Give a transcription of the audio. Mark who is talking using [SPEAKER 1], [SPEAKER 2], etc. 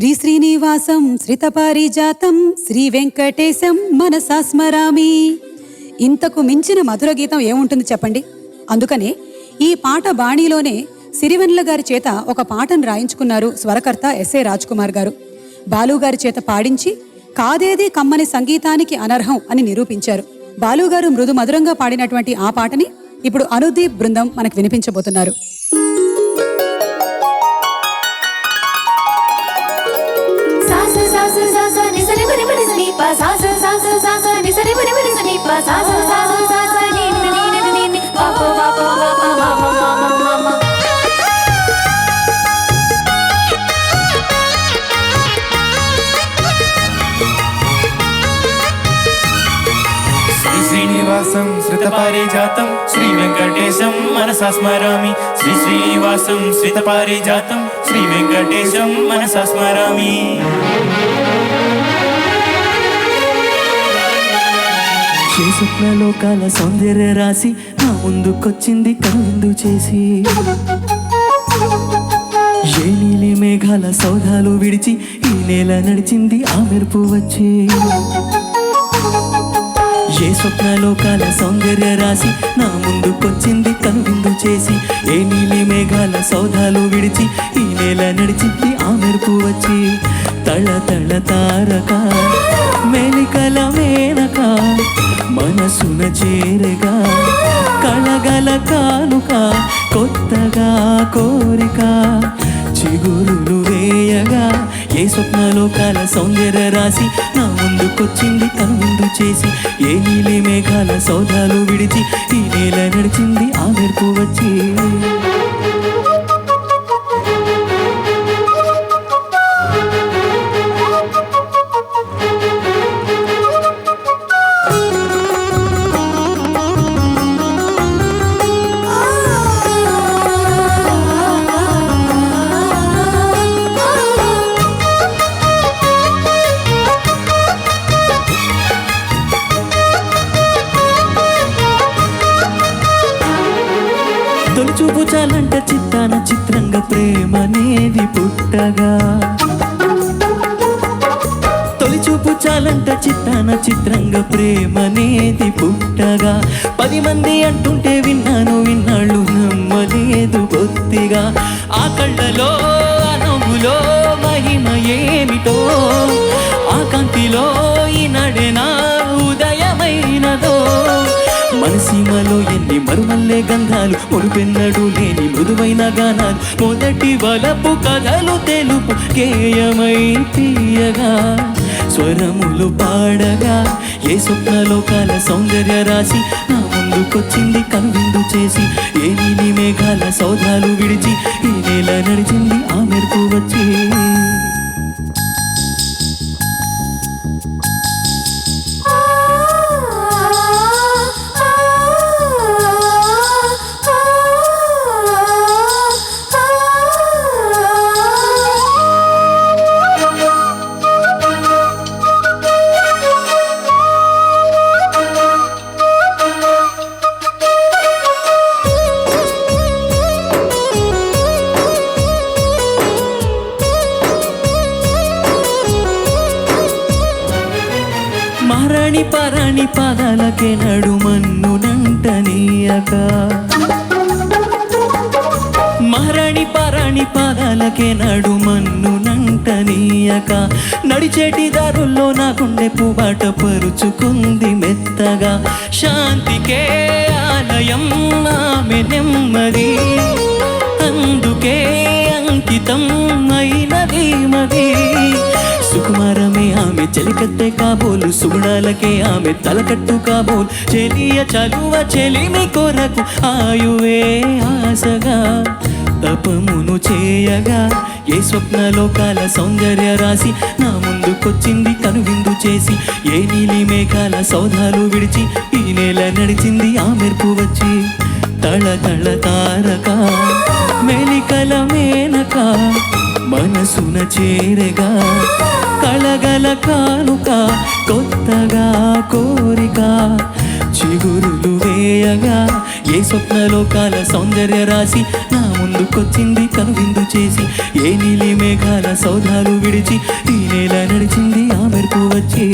[SPEAKER 1] శ్రీనివాసం శ్రితపారిజాతం శ్రీ వెంకటేశం మనసా స్మరామి. ఇంతకు మించిన మధుర గీతం ఏముంటుంది చెప్పండి. అందుకనే ఈ పాట బాణీలోనే సిరివెన్నెల గారి చేత ఒక పాటను రాయించుకున్నారు స్వరకర్త ఎస్ఏ రాజ్ కుమార్ గారు. బాలుగారి చేత పాడించి కాదేది కమ్మని సంగీతానికి అనర్హం అని నిరూపించారు. బాలుగారు మృదు మధురంగా పాడినటువంటి ఆ పాటని ఇప్పుడు అనుదీప్ బృందం మనకు వినిపించబోతున్నారు.
[SPEAKER 2] శ్రీనివాసం శ్రితపారిజాతం శ్రీ వెంకటేశం మనసా స్మరామి. శ్రీనివాసం శ్రితపారిజాతం శ్రీ వెంకటేశం మనసా స్మరామి.
[SPEAKER 3] స్వప్నలోకాల సౌందర్య రాసి నా ముందుకొచ్చింది కనువిందు చేసి, ఏ నీలి మేఘాల సౌధాలు విడిచి ఈ నేల నడిచింది ఆ మెరుపు వచ్చి. ఏ స్వప్నలోకాల సౌందర్య రాసి నా ముందుకొచ్చింది కనువిందు చేసి, ఏ నీలి మేఘాల సౌధాలు విడిచి ఈ నేల నడిచింది ఆ మెరుపు వచ్చి. తళ తళ తారక మెలికల మేనక మనసున చేరగా కళగల కానుక కొత్తగా కోరిక చిగురులు వేయగా. ఏ స్వప్నలోకాల సౌందర్య రాసి నా ముందుకొచ్చింది కనువిందు చేసి, ఏ నీలి మేఘాల సౌధాలు విడిచి ఈ నేల నడిచింది ఆ మెరుపు వచ్చి. తొలి చూపు చాలంట చిత్తాన చిత్రంగా ప్రేమనేది పుట్టగా, తొలి చూపు చాలంట చిత్తాన చిత్రంగా ప్రేమనేది పుట్టగా. 10 మంది అంటుంటే విన్నాను విన్నాళ్ళు నమ్మలేదు బొత్తిగా. ఆ కళ్ళలో ఆ నవ్వులో మహిమ ఏమిటో, ఆ కాంతిలో ఈనాడే నా ఉదయమైనదో. మనసీమలో ఎన్ని మరుమల్లే గంధాలు, మురుపెన్నడు లేని మృదువైన గానాలు, మొదటి వలపు కథలు తెలుపు గేయమై తీయగా స్వరములు పాడగా. ఏ స్వప్నలోకాల సౌందర్య రాసి నా ముందుకొచ్చింది కనువిందు చేసి, ఏ నీలి మేఘాల సౌధాలు విడిచి ఈ నేల నడిచింది ఆ మెరుపు వచ్చి. మహారాణి పారాణి పాదాలకే నడుమన్నునంటనీయక, మహారాణి పారాణి పాదాలకే నడుమన్నునంటనీయక. నడిచేటి దారుల్లో నా గుండె పుబాట పరుచుకుంది మెత్తగా. శాంతికే ఆలయం ఆమె నెమ్మది, అందుకే అంకితం అయినది మది. సుకుమారమే ఆమె చెలికత్తె కాబోలు, సుగుణాలకే ఆమె తలకట్టు కాబోలు. చెలియ చలువ చెలిమి కొరకు ఆయువే ఆశగా తపమును చేయగా. ఏ స్వప్నలోకాల సౌందర్య రాసి నా ముందుకొచ్చింది కనువిందు చేసి, ఏ నీలి మేఘాల సౌధాలు విడిచి ఈ నేల నడిచింది ఆ మెరుపు వచ్చి. తళ తళ తారక మెలికల మేనక మనసున చేరగా కళగల కానుక కొత్తగా కోరిక చిగురులు వేయగా. ఏ స్వప్నలోకాల సౌందర్య రాశి నా ముందుకొచ్చింది కనువిందు చేసి, ఏ నీలి మేఘాల సౌధాలు విడిచి ఈ నేల నడిచింది ఆ మెరుపు వచ్చి.